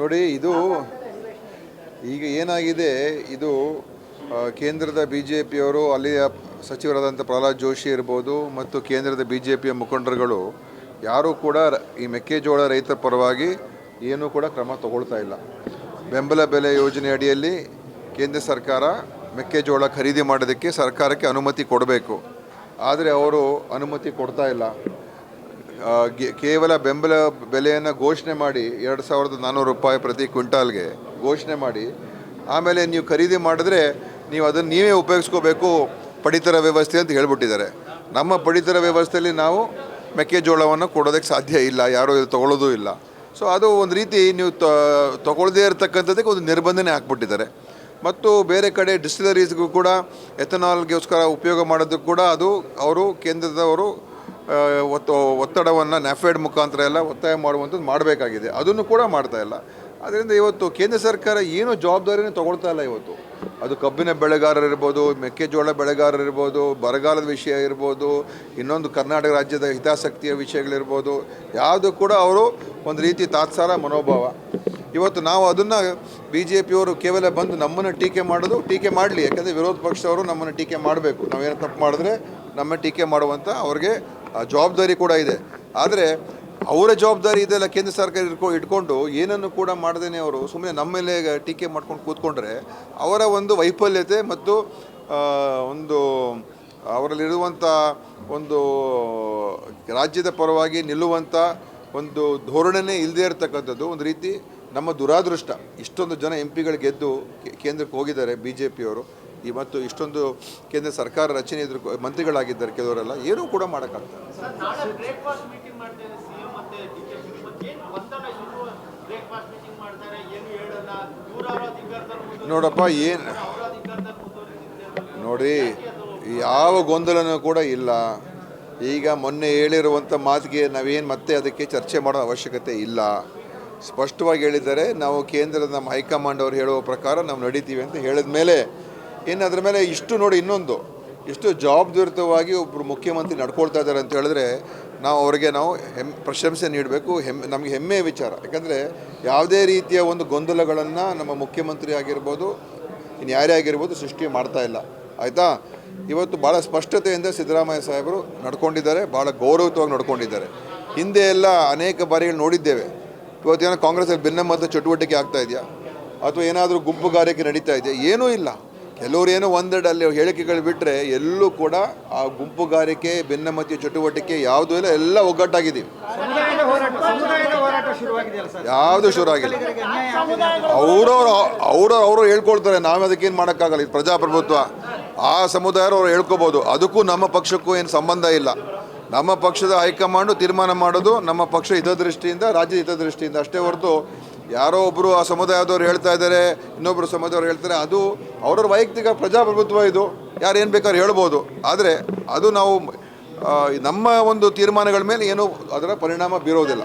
ನೋಡಿ, ಇದು ಈಗ ಏನಾಗಿದೆ, ಇದು ಕೇಂದ್ರದ BJPಯವರು, ಅಲ್ಲಿಯ ಸಚಿವರಾದಂಥ ಪ್ರಹ್ಲಾದ್ ಜೋಶಿ ಇರ್ಬೋದು ಮತ್ತು ಕೇಂದ್ರದ BJPಯ ಮುಖಂಡರುಗಳು ಯಾರೂ ಕೂಡ ಈ ಮೆಕ್ಕೆಜೋಳ ರೈತರ ಪರವಾಗಿ ಏನೂ ಕೂಡ ಕ್ರಮ ತಗೊಳ್ತಾ ಇಲ್ಲ. ಬೆಂಬಲ ಬೆಲೆ ಯೋಜನೆ ಅಡಿಯಲ್ಲಿ ಕೇಂದ್ರ ಸರ್ಕಾರ ಮೆಕ್ಕೆಜೋಳ ಖರೀದಿ ಮಾಡೋದಕ್ಕೆ ಸರ್ಕಾರಕ್ಕೆ ಅನುಮತಿ ಕೊಡಬೇಕು. ಆದರೆ ಅವರು ಅನುಮತಿ ಕೊಡ್ತಾ ಇಲ್ಲ. ಕೇವಲ ಬೆಂಬಲ ಬೆಲೆಯನ್ನು ಘೋಷಣೆ ಮಾಡಿ 2,400 ರೂಪಾಯಿ ಪ್ರತಿ ಕ್ವಿಂಟಾಲ್ಗೆ ಘೋಷಣೆ ಮಾಡಿ, ಆಮೇಲೆ ನೀವು ಖರೀದಿ ಮಾಡಿದ್ರೆ ನೀವು ಅದನ್ನು ನೀವೇ ಉಪಯೋಗಿಸ್ಕೋಬೇಕು ಪಡಿತರ ವ್ಯವಸ್ಥೆ ಅಂತ ಹೇಳ್ಬಿಟ್ಟಿದ್ದಾರೆ. ನಮ್ಮ ಪಡಿತರ ವ್ಯವಸ್ಥೆಯಲ್ಲಿ ನಾವು ಮೆಕ್ಕೆಜೋಳವನ್ನು ಕೊಡೋದಕ್ಕೆ ಸಾಧ್ಯ ಇಲ್ಲ, ಯಾರೂ ಇದು ತೊಗೊಳ್ಳೋದು ಇಲ್ಲ. ಸೊ ಅದು ಒಂದು ರೀತಿ ನೀವು ತೊಗೊಳ್ಳದೇ ಇರತಕ್ಕಂಥದ್ದಕ್ಕೆ ಒಂದು ನಿರ್ಬಂಧನೆ ಹಾಕ್ಬಿಟ್ಟಿದ್ದಾರೆ. ಮತ್ತು ಬೇರೆ ಕಡೆ ಡಿಸ್ಟಿಲರೀಸ್ಗೂ ಕೂಡ ಎಥನಾಲ್ಗೋಸ್ಕರ ಉಪಯೋಗ ಮಾಡೋದಕ್ಕೆ ಕೂಡ ಅದು ಅವರು ಕೇಂದ್ರದವರು ಒತ್ತಡವನ್ನು ನ್ಯಾಫೆಡ್ ಮುಖಾಂತರ ಎಲ್ಲ ಒತ್ತಾಯ ಮಾಡುವಂಥದ್ದು ಮಾಡಬೇಕಾಗಿದೆ. ಅದನ್ನು ಕೂಡ ಮಾಡ್ತಾ ಇಲ್ಲ. ಅದರಿಂದ ಇವತ್ತು ಕೇಂದ್ರ ಸರ್ಕಾರ ಏನೂ ಜವಾಬ್ದಾರಿನೇ ತೊಗೊಳ್ತಾ ಇಲ್ಲ. ಇವತ್ತು ಅದು ಕಬ್ಬಿನ ಬೆಳೆಗಾರರಿರ್ಬೋದು, ಮೆಕ್ಕೆಜೋಳ ಬೆಳೆಗಾರರಿರ್ಬೋದು, ಬರಗಾಲದ ವಿಷಯ ಇರ್ಬೋದು, ಇನ್ನೊಂದು ಕರ್ನಾಟಕ ರಾಜ್ಯದ ಹಿತಾಸಕ್ತಿಯ ವಿಷಯಗಳಿರ್ಬೋದು, ಯಾವುದು ಕೂಡ ಅವರು ಒಂದು ರೀತಿ ತಾತ್ಸಾರ ಮನೋಭಾವ. ಇವತ್ತು ನಾವು ಅದನ್ನು BJPಯವರು ಕೇವಲ ಬಂದು ನಮ್ಮನ್ನು ಟೀಕೆ ಮಾಡೋದು, ಟೀಕೆ ಮಾಡಲಿ, ಯಾಕಂದರೆ ವಿರೋಧ ಪಕ್ಷದವರು ನಮ್ಮನ್ನು ಟೀಕೆ ಮಾಡಬೇಕು. ನಾವೇನು ತಪ್ಪು ಮಾಡಿದ್ರೆ ನಮ್ಮ ಟೀಕೆ ಮಾಡುವಂಥ ಅವ್ರಿಗೆ ಜವಾಬ್ದಾರಿ ಕೂಡ ಇದೆ. ಆದರೆ ಅವರ ಜವಾಬ್ದಾರಿ ಇದೆಲ್ಲ ಕೇಂದ್ರ ಸರ್ಕಾರ ಇಟ್ಕೊಂಡು ಏನನ್ನು ಕೂಡ ಮಾಡದೇನೆ ಅವರು ಸುಮ್ಮನೆ ನಮ್ಮ ಮೇಲೆ ಟೀಕೆ ಮಾಡ್ಕೊಂಡು ಕೂತ್ಕೊಂಡ್ರೆ ಅವರ ಒಂದು ವೈಫಲ್ಯತೆ ಮತ್ತು ಒಂದು ಅವರಲ್ಲಿರುವಂಥ ಒಂದು ರಾಜ್ಯದ ಪರವಾಗಿ ನಿಲ್ಲುವಂಥ ಒಂದು ಧೋರಣೆನೇ ಇಲ್ಲದೇ ಇರತಕ್ಕಂಥದ್ದು ಒಂದು ರೀತಿ ನಮ್ಮ ದುರಾದೃಷ್ಟ. ಇಷ್ಟೊಂದು ಜನ MP ಗಳು ಗೆದ್ದು ಕೇಂದ್ರಕ್ಕೆ ಹೋಗಿದ್ದಾರೆ BJPಯವರು. ಮತ್ತು ಇಷ್ಟೊಂದು ಕೇಂದ್ರ ಸರ್ಕಾರ ರಚನೆ ಇದ್ರು ಮಂತ್ರಿಗಳಾಗಿದ್ದಾರೆ ಕೆಲವರೆಲ್ಲ, ಏನೂ ಕೂಡ ಮಾಡೋಕ್ಕಾಗ್ತದೆ. ನೋಡಪ್ಪ, ಏನು ನೋಡಿ, ಯಾವ ಗೊಂದಲನೂ ಕೂಡ ಇಲ್ಲ. ಈಗ ಮೊನ್ನೆ ಹೇಳಿರುವಂಥ ಮಾತಿಗೆ ನಾವೇನು ಮತ್ತೆ ಅದಕ್ಕೆ ಚರ್ಚೆ ಮಾಡೋ ಅವಶ್ಯಕತೆ ಇಲ್ಲ. ಸ್ಪಷ್ಟವಾಗಿ ಹೇಳಿದ್ದಾರೆ, ನಾವು ಕೇಂದ್ರದ ನಮ್ಮ ಹೈಕಮಾಂಡ್ ಅವರು ಹೇಳುವ ಪ್ರಕಾರ ನಾವು ನಡೀತೀವಿ ಅಂತ ಹೇಳಿದ ಮೇಲೆ ಇನ್ನು ಅದ್ರ ಮೇಲೆ ಇಷ್ಟು ನೋಡಿ, ಇನ್ನೊಂದು ಇಷ್ಟು ಜವಾಬ್ದಾರಿಯುತವಾಗಿ ಒಬ್ಬರು ಮುಖ್ಯಮಂತ್ರಿ ನಡ್ಕೊಳ್ತಾ ಇದ್ದಾರೆ ಅಂತ ಹೇಳಿದ್ರೆ ನಾವು ಅವರಿಗೆ ಪ್ರಶಂಸೆ ನೀಡಬೇಕು. ನಮಗೆ ಹೆಮ್ಮೆಯ ವಿಚಾರ. ಯಾಕಂದರೆ ಯಾವುದೇ ರೀತಿಯ ಒಂದು ಗೊಂದಲಗಳನ್ನು ನಮ್ಮ ಮುಖ್ಯಮಂತ್ರಿ ಆಗಿರ್ಬೋದು, ಇನ್ನು ಯಾರೇ ಆಗಿರ್ಬೋದು ಸೃಷ್ಟಿ ಮಾಡ್ತಾ ಇಲ್ಲ. ಆಯಿತಾ? ಇವತ್ತು ಭಾಳ ಸ್ಪಷ್ಟತೆಯಿಂದ ಸಿದ್ದರಾಮಯ್ಯ ಸಾಹೇಬರು ನಡ್ಕೊಂಡಿದ್ದಾರೆ, ಭಾಳ ಗೌರವಯುತವಾಗಿ ನಡ್ಕೊಂಡಿದ್ದಾರೆ. ಹಿಂದೆ ಎಲ್ಲ ಅನೇಕ ಬಾರಿಗಳು ನೋಡಿದ್ದೇವೆ. ಇವತ್ತೇನೋ ಕಾಂಗ್ರೆಸ್ಸಲ್ಲಿ ಭಿನ್ನಮತ ಚಟುವಟಿಕೆ ಆಗ್ತಾ ಇದೆಯಾ, ಅಥವಾ ಏನಾದರೂ ಗುಂಪುಗಾರಿಕೆ ನಡೀತಾ ಇದೆಯಾ? ಏನೂ ಇಲ್ಲ. ಕೆಲವರು ಏನೋ ಒಂದೆರಡು ಅಲ್ಲಿ ಹೇಳಿಕೆಗಳು ಬಿಟ್ಟರೆ ಎಲ್ಲೂ ಕೂಡ ಆ ಗುಂಪುಗಾರಿಕೆ, ಭಿನ್ನಮತೀಯ ಚಟುವಟಿಕೆ ಯಾವುದೂ ಇಲ್ಲ. ಎಲ್ಲ ಒಗ್ಗಟ್ಟಾಗಿದ್ದೀವಿ. ಯಾವುದು ಶುರು ಆಗಿಲ್ಲ. ಅವರು ಹೇಳ್ಕೊಳ್ತಾರೆ, ನಾವು ಅದಕ್ಕೇನು ಮಾಡೋಕ್ಕಾಗಲ್ಲ. ಇದು ಪ್ರಜಾಪ್ರಭುತ್ವ. ಆ ಸಮುದಾಯರು ಹೇಳ್ಕೊಬೋದು. ಅದಕ್ಕೂ ನಮ್ಮ ಪಕ್ಷಕ್ಕೂ ಏನು ಸಂಬಂಧ ಇಲ್ಲ. ನಮ್ಮ ಪಕ್ಷದ ಹೈಕಮಾಂಡು ತೀರ್ಮಾನ ಮಾಡೋದು ನಮ್ಮ ಪಕ್ಷ ಹಿತದೃಷ್ಟಿಯಿಂದ, ರಾಜ್ಯದ ಹಿತದೃಷ್ಟಿಯಿಂದ ಅಷ್ಟೇ ಹೊರತು ಯಾರೋ ಒಬ್ಬರು ಆ ಸಮುದಾಯದವ್ರು ಹೇಳ್ತಾ ಇದ್ದಾರೆ, ಇನ್ನೊಬ್ಬರು ಸಮುದಾಯದವ್ರು ಹೇಳ್ತಾರೆ, ಅದು ಅವ್ರವ್ರ ವೈಯಕ್ತಿಕ ಪ್ರಜಾಪ್ರಭುತ್ವ. ಇದು ಯಾರು ಏನು ಬೇಕಾದ್ರೂ ಹೇಳ್ಬೋದು. ಆದರೆ ಅದು ನಾವು ನಮ್ಮ ಒಂದು ತೀರ್ಮಾನಗಳ ಮೇಲೆ ಏನೂ ಅದರ ಪರಿಣಾಮ ಬೀರೋದಿಲ್ಲ.